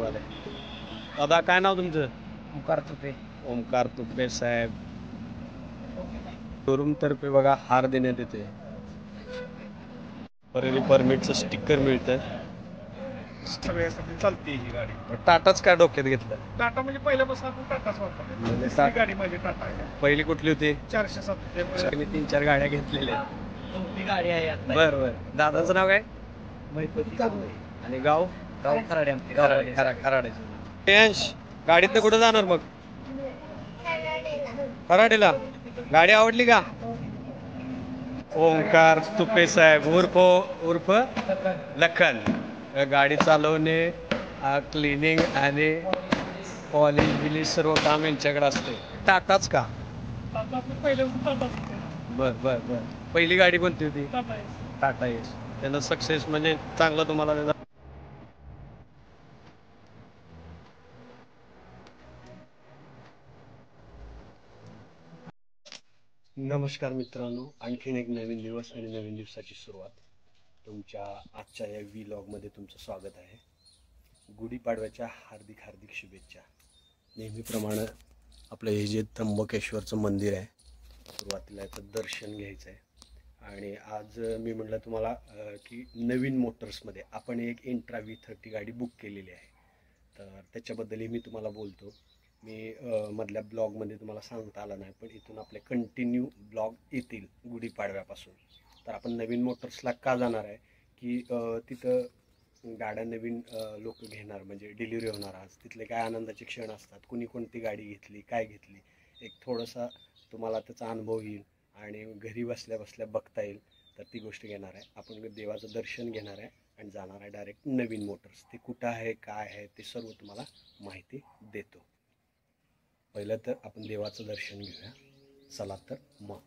आले. दादा काय नाव तुमचं? ओंकार तुपे. ओंकार तुपे साहेब. शोरूम तर्फे बघा हार देण्यात येते. परमिटचं स्टिकर मिळतं. सगळ्यासाठी चालते ही गाडी. टाटाच काय डोक्यात घेतलं? टाटा म्हणजे पहिल्यापासून आपण टाटाच वापरतो. गाडी माझी टाटा आहे. पहिली कुठली होती? 407. मी 3-4 गाड्या घेतलेल्या. ती गाडी आहे आता. बर बर. दादाचं नाव काय? महिपती. आणि गाव? गाव खराडे. खराडे. गाडीतनं कुठं जाणार मग? खराडेला. गाडी आवडली का? ओंकार तुपे साहेब उर्फ लखन. गाडी चालवणे, क्लिनिंग आणि पॉलिश बिलिश सर्व काम यांच्याकडे असते. टाटाच का? बर बर बर. पहिली गाडी कोणती होती? टाटा एस. त्यानं सक्सेस म्हणजे चांगलं तुम्हाला त्याचा. नमस्कार मित्रांनो, आणखीन एक नवीन दिवस आणि नवीन दिवसाची सुरुवात. तुमच्या आजच्या या व्लॉगमध्ये तुमचं स्वागत आहे. गुढीपाडव्याच्या हार्दिक हार्दिक शुभेच्छा. नेहमीप्रमाणे आपलं हे जे त्र्यंबकेश्वरचं मंदिर आहे, सुरुवातीला याचं दर्शन घ्यायचं आहे. आणि आज मी म्हटलं तुम्हाला की नवीन मोटर्समध्ये आपण एक इंट्रा V30 गाडी बुक केलेली आहे. तर त्याच्याबद्दलही मी तुम्हाला बोलतो. मी मधल्या ब्लॉगमध्ये तुम्हाला सांगता आलं नाही, पण इथून आपले कंटिन्यू ब्लॉग येतील गुढीपाडव्यापासून. तर आपण नवीन मोटर्सला का जाणार आहे की तिथं गाड्या नवीन लोक घेणार, म्हणजे डिलिव्हरी होणार. आज तिथले काय आनंदाचे क्षण असतात, कुणी कोणती गाडी घेतली, काय घेतली, एक थोडासा तुम्हाला त्याचा अनुभव येईल आणि घरी बसल्या बसल्या बघता येईल. तर ती गोष्ट घेणार आहे. आपण देवाचं दर्शन घेणार आहे आणि जाणार आहे डायरेक्ट नवीन मोटर्स. ते कुठं आहे, काय आहे, ते सर्व तुम्हाला माहिती देतो. पहिलं तर आपण देवाचं दर्शन घेऊया. चला तर मग.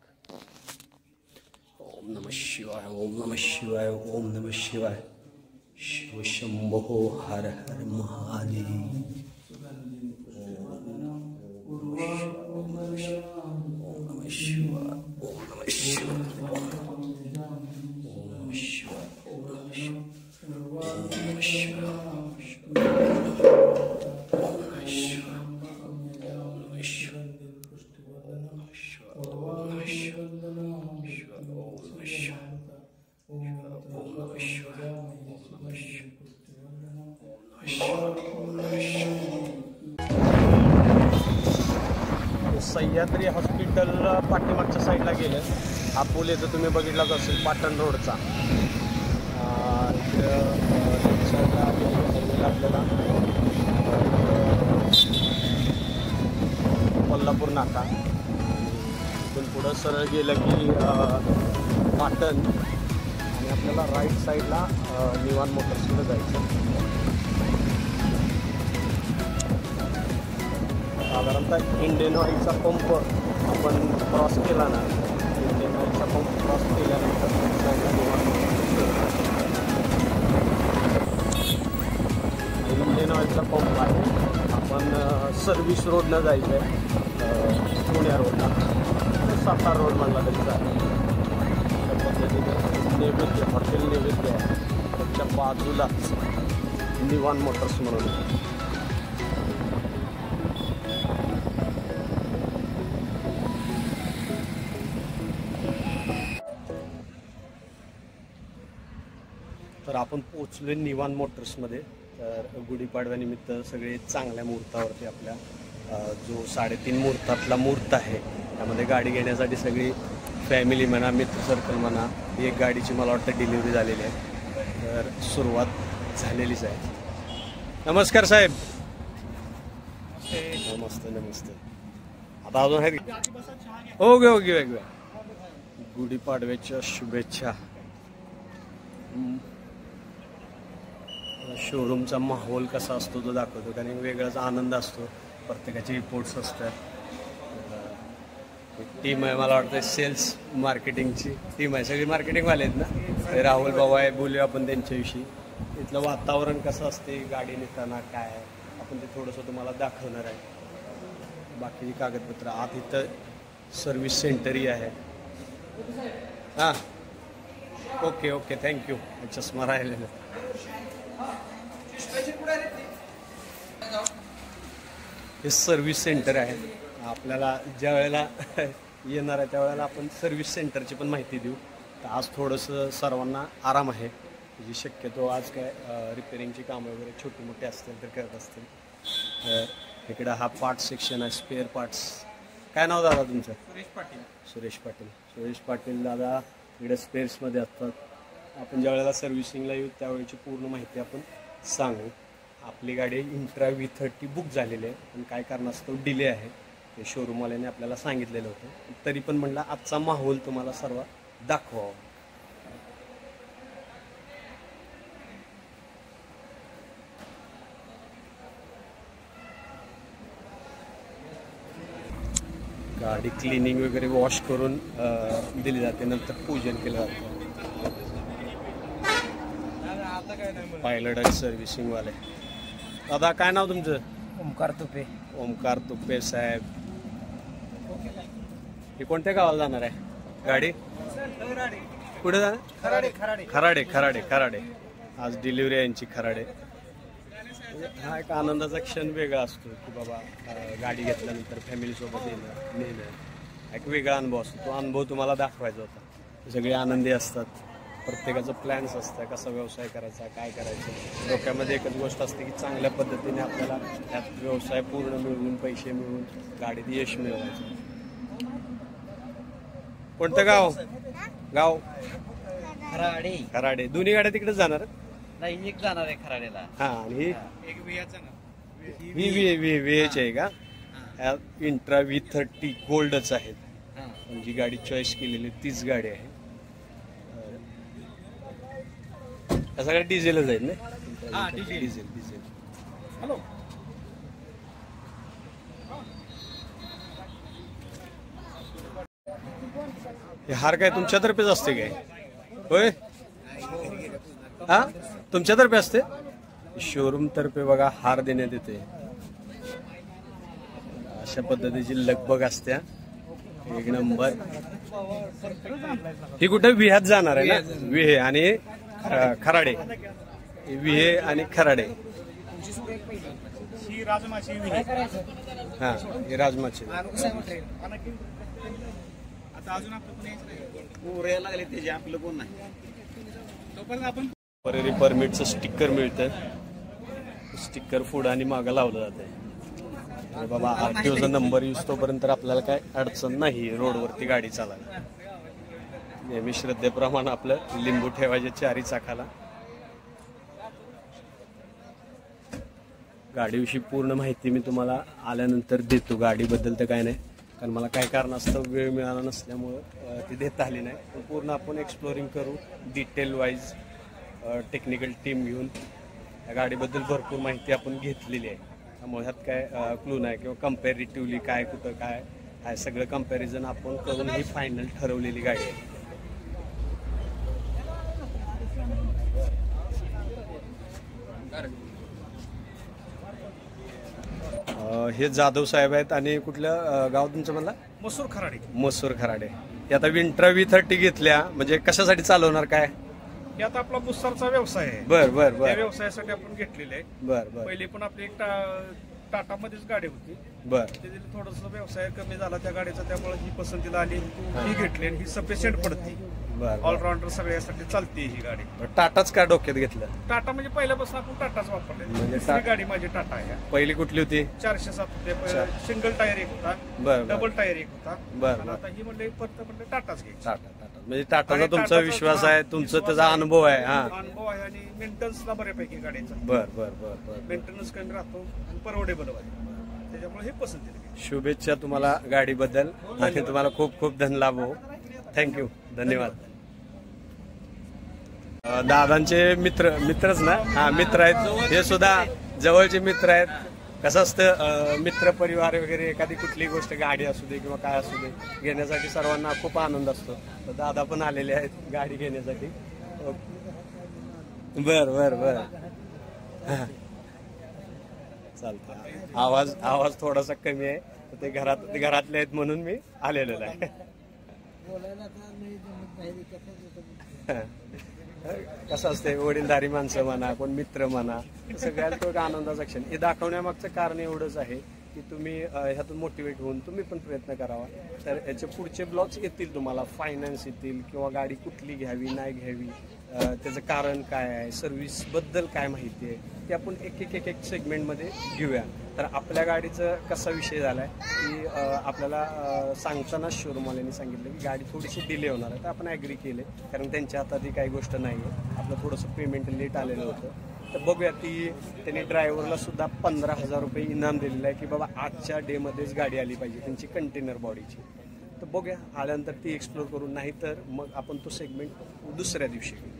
ओम नमः शिवाय, ओम नमः शिवाय, ओम नमः शिवाय. शिव शंभो हर हर महादेव. ओम नमः शिवाय, ओम नमः शिवाय, ओम नमः शिवाय, ओम नमः शिवाय. सह्याद्री हॉस्पिटल पाठीमागच्या साईडला गेलं. हा पूल येतो, तुम्ही बघितलाच असेल, पाटण रोडचा. आपल्याला कोल्हापूर नाका. इथून पुढं सरळ गेलं की पाटण आणि आपल्याला राईट साईडला निवान मोटर्सकडे जायचं. साधारणतः इंडियन ऑइलचा पंप आपण क्रॉस केला ना, इंडियन ऑइलचा पंप क्रॉस केल्यानंतर इंडियन ऑइलचा पंप आहे. आपण सर्व्हिस रोडनं जायचं आहे, पुण्या रोडला, सातारा रोड म्हणला तरी चालेल. त्या पद्धतीने नैवेद्य, हॉटेल नैवेद्य आहे, त्याच्या बाजूलाच निवान मोटर्स म्हणून. तर आपण पोचलो निवान मोटर्समध्ये. तर गुढीपाडव्यानिमित्त सगळे चांगल्या मुहूर्तावरती आपल्या जो 3.5 मुहूर्तातला मुहूर्त आहे, त्यामध्ये गाडी घेण्यासाठी सगळी फॅमिली म्हणा, मित्र सर्कल म्हणा, एक गाडीची मला वाटतं डिलिव्हरी झालेली आहे. तर सुरुवात झालेलीच आहे. नमस्कार साहेब. नमस्ते नमस्ते. आता अजून आहे ओके. गुढीपाडव्याच्या शुभेच्छा. शोरूमचा माहोल कसा असतो तो दाखवतो, कारण वेगळाच आनंद असतो. प्रत्येकाचे रिपोर्ट्स असतात. टीम आहे, मला वाटतं सेल्स मार्केटिंगची टीम आहे, सगळी मार्केटिंगवाले आहेत ना. राहुल भाऊ आहे, बोलूया आपण त्यांच्याविषयी. इथलं वातावरण कसं असते गाडी नेताना, काय आहे, आपण ते थोडंसं तुम्हाला दाखवणार आहे. बाकीची कागदपत्र आत इथं सर्व्हिस सेंटरही आहे. हां ओके थँक्यू. चष्मा राहिलेला. हे सर्व्हिस सेंटर आहे. आपल्याला ज्या वेळेला येणार आहे त्यावेळेला आपण सर्व्हिस सेंटरची पण माहिती देऊ. तर आज थोडंसं सर्वांना आराम आहे, जी शक्यतो आज काय रिपेरिंगची कामं वगैरे छोटी मोठी असतील तर करत असतील. इकडं हा पार्ट सेक्शन आहे, स्पेअर पार्ट्स. काय नाव दादा तुमचं? सुरेश पाटील. सुरेश पाटील. सुरेश पाटील दादा इकडे स्पेअर्समध्ये असतात. आपण ज्या वेळेला सर्व्हिसिंगला येऊ त्यावेळेची पूर्ण माहिती आपण सांगू. आपली गाडी इंट्रा V30 बुक झालेली आहे, पण काय कारणास्तव डिले आहे ते शोरूमवाल्याने आपल्याला सांगितलेलं होतं. तरी पण म्हणलं आजचा माहोल तुम्हाला सर्व दाखवावा. गाडी क्लिनिंग वगैरे वॉश करून दिली जाते, नंतर पूजन केलं जातं. पायलट आणि सर्व्हिसिंगवाले. दादा काय नाव तुमचं? ओमकार तुपे. ओमकार तुपे साहेब. हे कोणत्या गावाला जाणार आहे गाडी? कुठे जाणार? खराडे खराडे खराडे खराडे खराडे. आज डिलिव्हरी आहे यांची खराडे. हा एक आनंदाचा क्षण वेगळा असतो की बाबा गाडी घेतल्यानंतर फॅमिलीसोबत येणं नेणं एक वेगळा अनुभव असतो. तो अनुभव तुम्हाला दाखवायचा होता. सगळे आनंदी असतात, प्रत्येकाचं प्लॅन्स असतं, कसा व्यवसाय करायचा, काय करायचं. डोक्यामध्ये एकच गोष्ट असते की चांगल्या पद्धतीने आपल्याला त्यात व्यवसाय पूर्ण मिळवून पैसे मिळवून गाडीत यश मिळवायचं. कोणतं गाव? गाव खराडे. खराडे. दोन्ही गाड्या तिकडे जाणार नाही, एक जाणार आहे खराडेला. हा. आणि एक बियाचा ना. ही VH आहे का? इंट्रा V30 गोल्डच आहेत. जी गाडी चॉईस केलेली तीच गाडी आहे. या सगळ्या डिझेलच आहेत ना? Diesel diesel. हॅलो. हे हार काय तुमच्यातर्फेच असते काय? होय. हा, तुमच्यातर्फे असते? शोरूम तर्फे बघा हार देण्यात येते. अशा पद्धतीची लगबग असते. एक नंबर. ही कुठे विह्यात जाणार आहे ना? विहे आणि खराडे. विहे आणि खराडे. ही राजमाची. हा, हे राजमाची. आता अजून आपलं कोण यायचं नाही. लागले त्याचे आपलं कोण नाही. तोपर्यंत आपण टेम्पररी परमिटचं स्टिकर मिळतं. स्टिकर पुढं आणि मागं लावलं जाते. बाबा RTOचा नंबर यूज तोपर्यंत आपल्याला काय अडचण नाही रोडवरती गाडी चालायला. नेहमी श्रद्धेप्रमाणे आपलं लिंबू ठेवायचे चारी चाकाला. गाडीविषयी पूर्ण माहिती मी तुम्हाला आल्यानंतर देतो. गाडीबद्दल तर काय नाही, कारण मला काही कारणास्तव वेळ मिळाला नसल्यामुळं ती देता आली नाही. पण पूर्ण आपण एक्सप्लोरिंग करू डिटेल वाईज. टेक्निकल टीम घेऊन या गाडीबद्दल भरपूर माहिती आपण घेतलेली आहे. त्यामुळे ह्यात काय क्लू नाही किंवा कम्पॅरेटिव्हली काय कुठं काय आहे सगळं कम्पॅरिझन आपण करून ही फायनल ठरवलेली गाडी आहे. हे जाधव साहेब आहेत. आणि कुठलं गाव तुमचं म्हणला? मसूर खराडे. मसूर खराडे. हे आता इंट्रा V30 घेतल्या म्हणजे कशासाठी चालवणार काय? हे आता आपला बुस्टरचा व्यवसाय आहे. बर बर त्या बर व्यवसायासाठी आपण घेतलेले आहे. बर बर पहिली पण आपली एक टाटा मध्येच गाडी होती. बर. त्याची थोडस व्यवसाय कमी झाला त्या गाडीचा, त्यामुळे ही पसंतीला आली. ही घेतली आणि ही सफिशियंट पडते. बर. ऑलराऊंडर सगळ्यासाठी चालते ही गाडी. टाटाच का डोक्यात घेतलं? टाटा म्हणजे पहिल्यापासून आपण टाटाच वापरले. म्हणजे ही गाडी माझी टाटा आहे. पहिली कुठली होती? 407 होते. सिंगल टायर एक होता, बर डबल टायर एक होता. बर. आणि आता ही म्हणले परत म्हणले टाटाच घ्यायची. टाटा टाटा म्हणजे टाटाचा आणि तुमचा टाटाचा विश्वास आहे, तुमचा त्याचा अनुभव आहे. हा, अनुभव आहे आणि मेंटेनन्सला बऱ्यापैकी गाडीचा. बर बर बर बर. मेंटेनन्स कमी राहतो आणि परवडेबल आहे. त्याच्यामुळे हे पसंतीला घेतली. शुभेच्छा तुम्हाला गाडीबद्दल आणि तुम्हाला खूप खूप धन्यवाद हो. थँक्यू, धन्यवाद. दादांचे मित्रच ना? हा, मित्र आहेत. हे सुद्धा जवळचे मित्र आहेत. कसं असतं मित्र परिवार वगैरे एखादी कुठली गोष्ट गाडी असू दे किंवा काय असू दे घेण्यासाठी सर्वांना खूप आनंद असतो. तर दादा पण आलेले आहेत गाडी घेण्यासाठी. बर बर बर. चालतं. आवाज थोडासा कमी आहे. ते घरातले आहेत म्हणून मी आलेलो आहे. कसं असते, वडीलधारी माणसं म्हणा, कोण मित्र म्हणा, सगळ्यात तो एक आनंदाचा क्षण. हे दाखवण्यामागचं कारण एवढंच आहे की तुम्ही ह्यातून मोटिवेट होऊन तुम्ही पण प्रयत्न करावा. तर याचे पुढचे ब्लॉग्स येतील तुम्हाला, फायनान्स येतील किंवा गाडी कुठली घ्यावी नाही घ्यावी, त्याचं कारण काय आहे, सर्व्हिसबद्दल काय माहिती आहे, ते आपण एक सेगमेंटमध्ये घेऊया. तर आपल्या गाडीचं कसा विषय झाला आहे की आपल्याला सांगताना शोरूमवाल्यांनी सांगितलं की गाडी थोडीशी डिले होणार आहे. तर आपण ॲग्री केले, कारण त्यांच्या हातात ही काही गोष्ट नाही आहे. आपलं थोडंसं पेमेंट लेट आलेलं होतं. तर बघूया, त्यांनी ड्रायव्हरला सुद्धा 15,000 रुपये इनाम दिलेलं आहे की बाबा आजच्या डेमध्येच गाडी आली पाहिजे त्यांची कंटेनर बॉडीची. तर बघूया, आल्यानंतर ती एक्सप्लोर करून, नाही तर मग आपण तो सेगमेंट दुसऱ्या दिवशी घेऊ.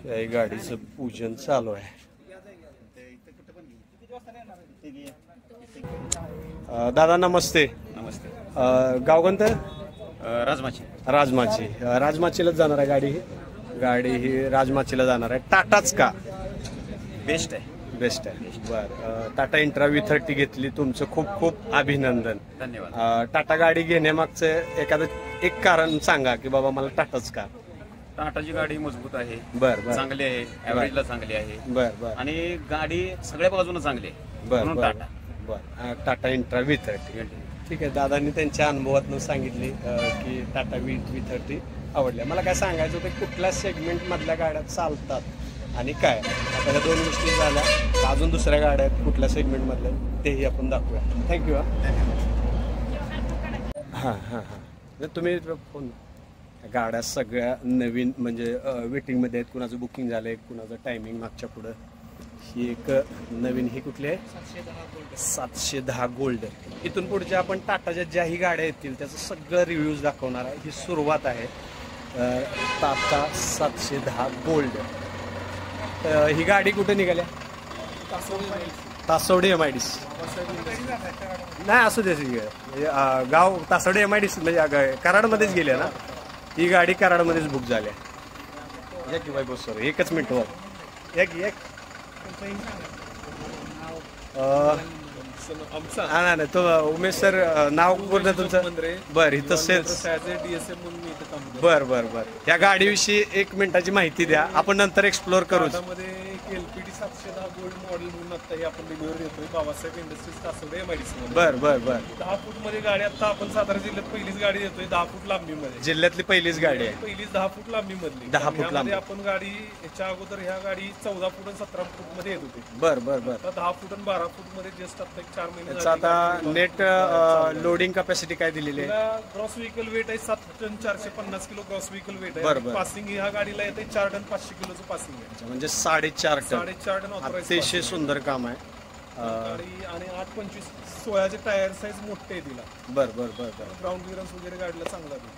या गाडीचं पूजन चालू आहे. दादा नमस्ते. नमस्ते. गाव कोणतं? राजमाची. राजमाचीलाच जाणार आहे गाडी ही राजमाचीला जाणार आहे. टाटाच का? बेस्ट आहे. बेस्ट आहे. बरं, टाटा इंट्रा V30 घेतली, तुमचं खूप खूप अभिनंदन. धन्यवाद. टाटा गाडी घेण्यामागचं एखादं एक कारण सांगा की बाबा मला टाटाच का? टाटाची गाडी मजबूत आहे, बरं, चांगली आहे, ऍव्हरेजला चांगली आहे, बरं आणि गाडी सगळ्या बाजूने चांगली आहे, म्हणून टाटा. Tata intra V30. ठीक आहे. दादांनी त्यांच्या अनुभवातून सांगितली की टाटा V30 आवडल्या. मला काय सांगायचं होतं, कुठल्या सेगमेंट मधल्या गाड्या चालतात आणि काय. आता या दोन गोष्टी झाल्या, अजून दुसऱ्या गाड्या आहेत कुठल्या सेगमेंट मधल्या, तेही आपण दाखवूया. थँक्यू. हां तुम्ही फोन, गाड्या सगळ्या नवीन म्हणजे वेटिंगमध्ये आहेत. कुणाचं बुकिंग झालं आहे, कुणाचं टायमिंग मागच्या पुढं. ही एक नवीन, ही कुठली आहे? 710 गोल्ड. इथून पुढच्या आपण टाटाच्या ज्याही गाड्या येतील त्याचं सगळं रिव्ह्यूज दाखवणार आहे. ही सुरुवात आहे. टाटा 710 गोल्ड. ही गाडी कुठे निघाल्या? तासवडे MIDC. नाही असू दे, गाव तासवडे MIDC म्हणजे कराडमध्येच गेल्या ना. ही गाडी कराडमध्येच बुक झाल्या. या की बाई बस सर, एकच मिनिटवर या की. नाही तो उमेश सर, नाव पूर्ण तुमचं? बरं, इथं सेल्स. बरं. या गाडीविषयी 1 मिनिटाची माहिती द्या, आपण नंतर एक्सप्लोर करू. LPD 710 गोल्ड मॉडेल म्हणून आता हे आपण डिलिव्हरी देतोय बाबासाहेब इंडस्ट्रीज तासवडे MIDC. बरं. 10 फूट मध्ये गाडी आता आपण सातारा जिल्ह्यात पहिलीच गाडी देतोय. 10 फूट लांबीमध्ये जिल्ह्यातली पहिलीच गाडी आहे. पहिलीच 10 फूट लांबी मधली. 10 फूट लांबी. आपण गाडी याच्या अगोदर ह्या गाडी 14 फूट आणि 17 फूट मध्ये येत होती. बरं. आता 10 फूट आणि 12 फूट मध्ये जस्ट आता 4 महिने. आता नेट लोडिंग कॅपॅसिटी काय दिलेली आहे? ग्रॉस व्हेकल वेट आहे 7 ton 450 kilo gross vehicle weight आहे. बरं. पासिंग ह्या गाडीला येते 4 टन 500 किलोचं पासिंग आहे. म्हणजे 4.5 टन. 4.5 टन अतिशय सुंदर काम आहे. गाडी आणि 825 16चे टायर साईज मोठे आहे तिला. बरं. ग्राउंड क्लिअरन्स वगैरे गाडीला चांगला आहे.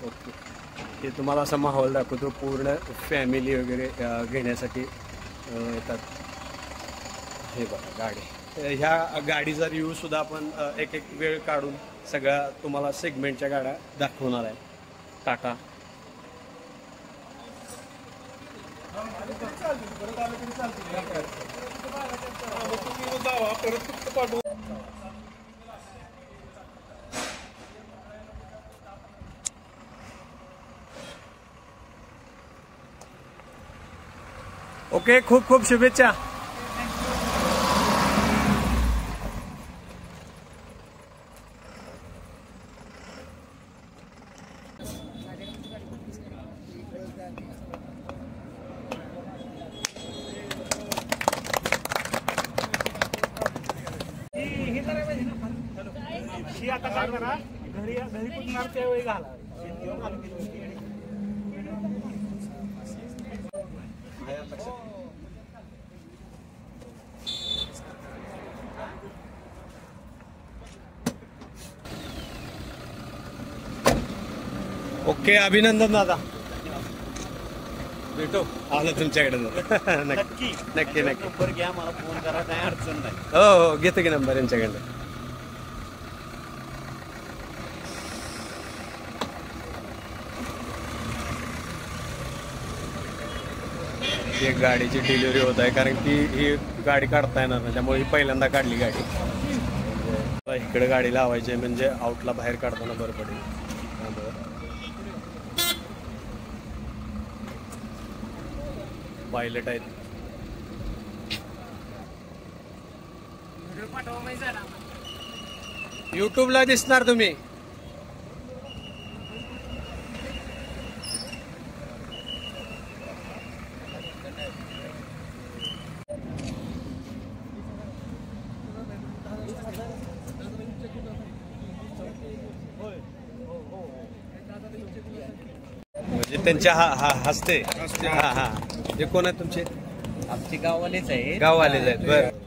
ओके. हे तुम्हाला असा माहोल दाखवतो, पूर्ण फॅमिली वगैरे घेण्यासाठी येतात. हे बघा गाडी. ह्या गाडीचा रिव्ह्यू सुद्धा आपण एक वेळ काढून सगळ्या तुम्हाला सेगमेंटच्या गाड्या दाखवणार आहे. टाटा ओके. खूप खूप शुभेच्छा. आता काय करा, घरी पुजणार त्यावेळी घाला. ओके. अभिनंदन दादा. भेटो आलं तुमच्याकडे. नक्की. नंबर घ्या, मला फोन करा, काही अडचण नाही. हो घेतो की नंबर यांच्याकडे. एक गाडीची डिलिव्हरी होत आहे, कारण की ही गाडी काढता येणार नाही, त्यामुळे ही पहिल्यांदा काढली गाडी. इकडे गाडी लावायची म्हणजे आउटला बाहेर काढताना बरं पडेल. पायलट आहेत. युट्यूबला दिसणार तुम्ही. म्हणजे त्यांच्या हस्ते. हा हा. हे कोण आहेत तुमचे? आमची गाववालेच आहे. गाववालेच आहेत. बरं.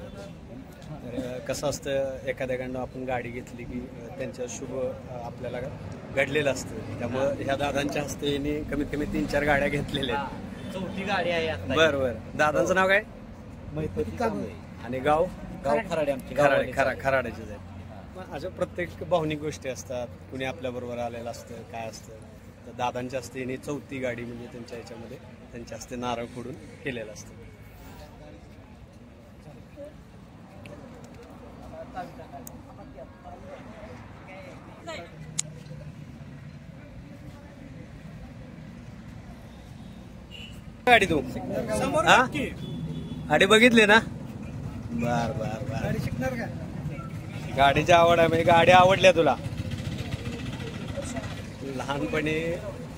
तर कसं असतं, एखाद्याकडनं आपण गाडी घेतली की त्यांच्या शुभ आपल्याला घडलेलं असतं. त्यामुळं ह्या दादांच्या हस्ते यांनी कमीत कमी 3-4 गाड्या घेतलेल्या आहेत. चौथी गाडी आहे आता. बरं बरं. दादांचं नाव काय? आणि गाव? गाव खराडे आमची. खराड्याचेच आहेत. मग अशा प्रत्येक भावनिक गोष्टी असतात. कुणी आपल्या बरोबर आलेलं असतं, काय असतं. तर दादांच्या हस्ते यांनी 4थी गाडी म्हणजे त्यांच्या ह्याच्यामध्ये त्यांच्या हस्ते नारळ फोडून केलेलं असतं. गाडी तू हा गाडी बघितली ना? बर बर बर. गाडी शिकणार का? गाडीची आवड आहे म्हणजे गाडी आवडल्या तुला? लहानपणी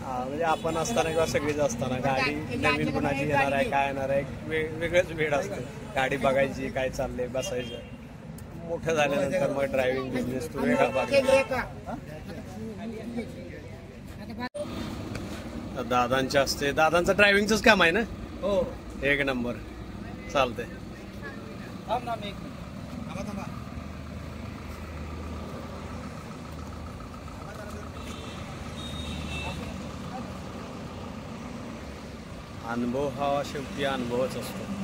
म्हणजे आपण असताना किंवा सगळीच असताना गाडी नवीन कुणाची येणार आहे, काय येणार आहे, वेगळंच वेळ असतं. गाडी बघायची, काय चाललंय, बसायचं. मोठं झाल्यानंतर मग ड्रायव्हिंग बिझनेस तू वेगळा बघायचा. दादांच्या असते. दादांचं ड्रायव्हिंगचंच काम आहे ना? हो. 1 नंबर. चालतंय. अनुभव हा शेवटी अनुभवच असतो.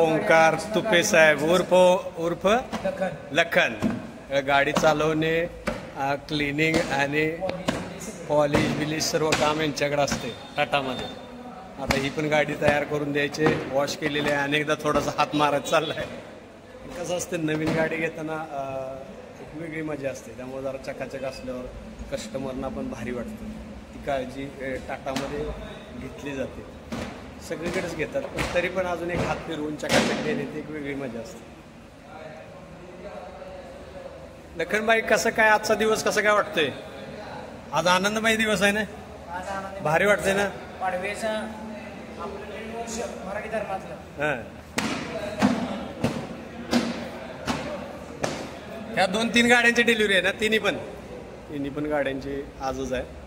ओंकार तुपे साहेब उर्फ लखन. गाडी चालवणे, क्लिनिंग आणि पॉलिश बिलिश सर्व काम यांच्याकडे असते टाटामध्ये. आता ही पण गाडी तयार करून द्यायचे, वॉश केलेली आहे. अनेकदा थोडासा हात मारत चाललाय. कसं असतं, नवीन गाडी घेताना एक वेगळी मजा असते. त्यामुळे जरा चकाचक असल्यावर कस्टमरना पण भारी वाटतं. ती काळजी टाटामध्ये घेतली जाते. सगळीकडेच घेतात, पण तरी पण अजून एक हात फिरवून चकाचक देणे ती एक वेगळी मजा असते. लखनबाई, कसं काय आजचा दिवस कसं काय वाटतोय? आज आनंदमय दिवस आहे ना? भारी वाटतंय ना? मराठी धर्मातलं. हां. ह्या 2-3 गाड्यांची डिलिव्हरी आहे ना? तिन्ही पण गाड्यांची आजच आहे.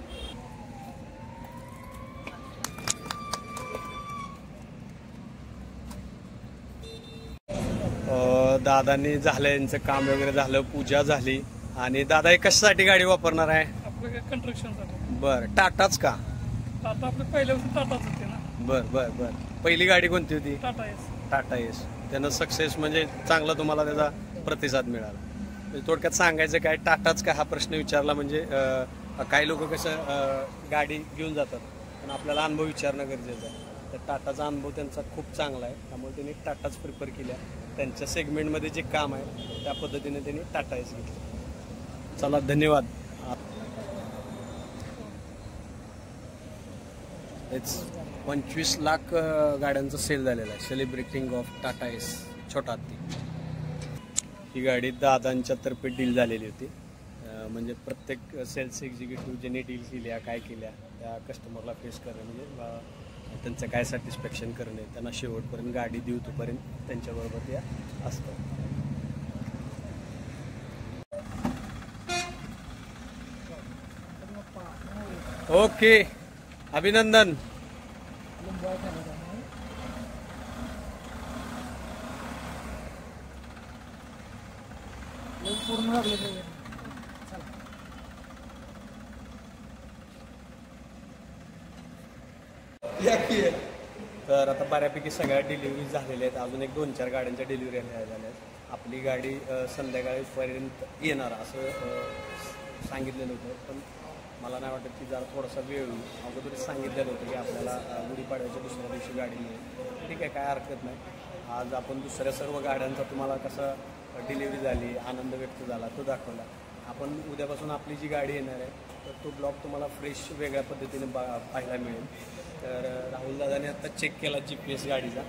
दादांनी झालं, यांचं काम वगैरे झालं, पूजा झाली. आणि दादा हे कशासाठी गाडी वापरणार आहे? कंस्ट्रक्शन. बर, टाटाच का? टाटा आपलं पहिल्यापासून टाटाच होते ना. बर. पहिली गाडी कोणती होती? टाटा एस. त्यानं सक्सेस म्हणजे चांगला तुम्हाला त्याचा प्रतिसाद मिळाला. म्हणजे थोडक्यात सांगायचं काय, टाटाच का हा प्रश्न विचारला म्हणजे काही लोक कसं गाडी घेऊन जातात, पण आपल्याला अनुभव विचारणं गरजेचं आहे. तर टाटाचा अनुभव त्यांचा खूप चांगला आहे. त्यामुळे त्यांनी टाटाच प्रिफर केल्या. त्यांच्या सेगमेंटमध्ये जे काम आहे त्या पद्धतीने त्यांनी टाटा एस घेतलं. चला, धन्यवाद. इट्स 25 लाख गाड्यांचा सेल झालेला आहे. सेलिब्रेटिंग ऑफ टाटा एस छोटा हत्ती. ही गाडी दादांच्या तर्फे डील झालेली होती. म्हणजे प्रत्येक सेल्स एक्झिक्युटिव्ह ज्यांनी डील केल्या, काय केल्या, त्या कस्टमरला फेस करणं, म्हणजे त्यांचं काय सॅटिस्फॅक्शन करणे, त्यांना शेवटपर्यंत गाडी देऊ तोपर्यंत त्यांच्याबरोबर ते असतं. ओके, अभिनंदन. तर आता बऱ्यापैकी सगळ्या डिलिव्हरी झालेल्या आहेत. अजून एक 2-4 गाड्यांच्या डिलिव्हरी झाल्या आहेत. आपली गाडी संध्याकाळीपर्यंत येणार असं सांगितलेलं होतं, पण मला नाही वाटत की जरा थोडासा वेळ होईल. अगोदरच सांगितलेलं होतं की आपल्याला गुढीपाडव्याच्या दुसऱ्या दिवशी गाडी मिळेल. ठीक आहे, काय हरकत नाही. आज आपण दुसऱ्या सर्व गाड्यांचा तुम्हाला कसं डिलिव्हरी झाली, आनंद व्यक्त झाला तो दाखवला. आपण उद्यापासून आपली जी गाडी येणार आहे तर तो ब्लॉग तुम्हाला फ्रेश वेगळ्या पद्धतीने पाहायला मिळेल. तर राहुलदादाने आत्ता चेक केला GPS गाडीचा,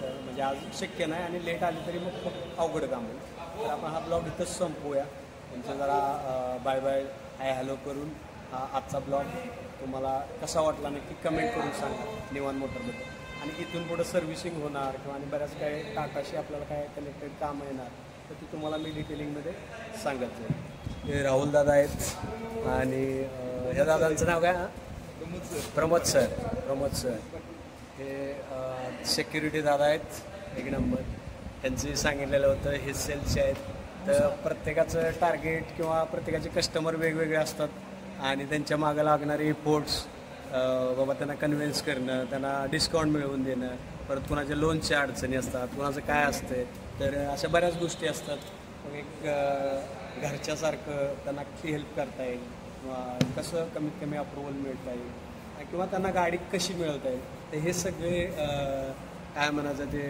तर म्हणजे आज शक्य नाही आणि लेट आली तरी मग खूप अवघड काम होईल. तर आपण हा ब्लॉग इथंच संपवूया. तुमचं जरा बाय बाय हाय हॅलो करून हा आजचा ब्लॉग तुम्हाला कसा वाटला नक्की कमेंट करून सांगा निवान मोटरबद्दल. आणि इथून पुढं सर्व्हिसिंग होणार किंवा आणि बऱ्याच काही टाटाशी आपल्याला काय कनेक्टेड कामं येणार तर ती तुम्हाला मी डिटेलिंगमध्ये सांगत जाईल. हे राहुलदादा आहेत आणि ह्या दादांचं नाव काय? प्रमोद सर. हे सिक्युरिटी दादा आहेत, एक नंबर. त्यांचे सांगितलेलं होतं हे सेल्सचे आहेत. तर प्रत्येकाचं टार्गेट किंवा प्रत्येकाचे कस्टमर वेगवेगळे असतात आणि त्यांच्या मागं लागणारे एफोर्ट्स, बाबा त्यांना कन्व्हिन्स करणं, त्यांना डिस्काउंट मिळवून देणं, परत कुणाच्या लोनच्या अडचणी असतात, कुणाचं काय असतं. तर अशा बऱ्याच गोष्टी असतात. मग एक घरच्यासारखं त्यांना किती हेल्प करता येईल किंवा कसं कमीत कमी अप्रुव्हल मिळता येईल किंवा त्यांना गाडी कशी मिळवता येईल. तर हे सगळे काय म्हणायचं ते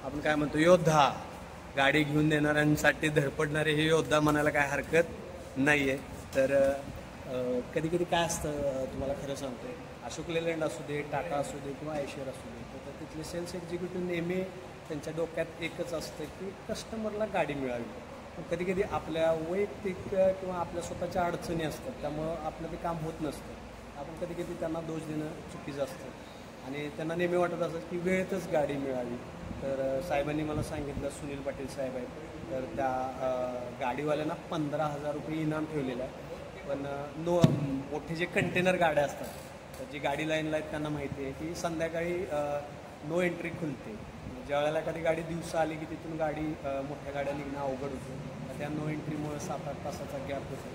आपण काय म्हणतो योद्धा, गाडी घेऊन देणाऱ्यांसाठी धडपडणारे हे योद्धा म्हणायला काय हरकत नाही आहे. तर कधी कधी काय असतं तुम्हाला खरं सांगतो, अशोक लेलँड असू दे, टाटा असू दे किंवा आयशर असू दे, तर तिथले सेल्स एक्झिक्युटिव्ह नेहमी त्यांच्या डोक्यात एकच असतं की कस्टमरला गाडी मिळावी. पण कधी कधी आपल्या वैयक्तिक किंवा आपल्या स्वतःच्या अडचणी असतात, त्यामुळं आपलं ते काम होत नसतं. आपण कधी कधी त्यांना दोष देणं चुकीचं असतं आणि त्यांना नेहमी वाटत असतं की वेळेतच गाडी मिळावी. तर साहेबांनी मला सांगितलं, सुनील पाटील साहेब आहेत, तर त्या गाडीवाल्यांना 15,000 रुपये इनाम ठेवलेलं आहे. पण मोठे जे कंटेनर गाड्या असतात तर जी गाडी लाईनला आहेत त्यांना माहिती आहे की संध्याकाळी नो एंट्री खुलते. ज्या वेळेला एखादी गाडी दिवसा आली की तिथून गाडी मोठ्या गाड्या निघणं अवघड होतं. तर त्या नो एंट्रीमुळे 7-8 तासाचा गॅप होतो.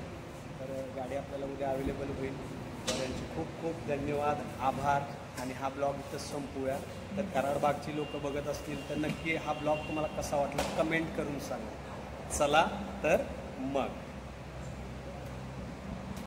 तर गाडी आपल्याला उद्या अवेलेबल होईल. तर यांचे खूप खूप धन्यवाद, आभार. आणि हा ब्लॉग इथंच संपवूया. तर कराडबागची लोक बघत असतील तर नक्की हा ब्लॉग तुम्हाला कसा वाटला कमेंट करून सांगा. चला तर मग.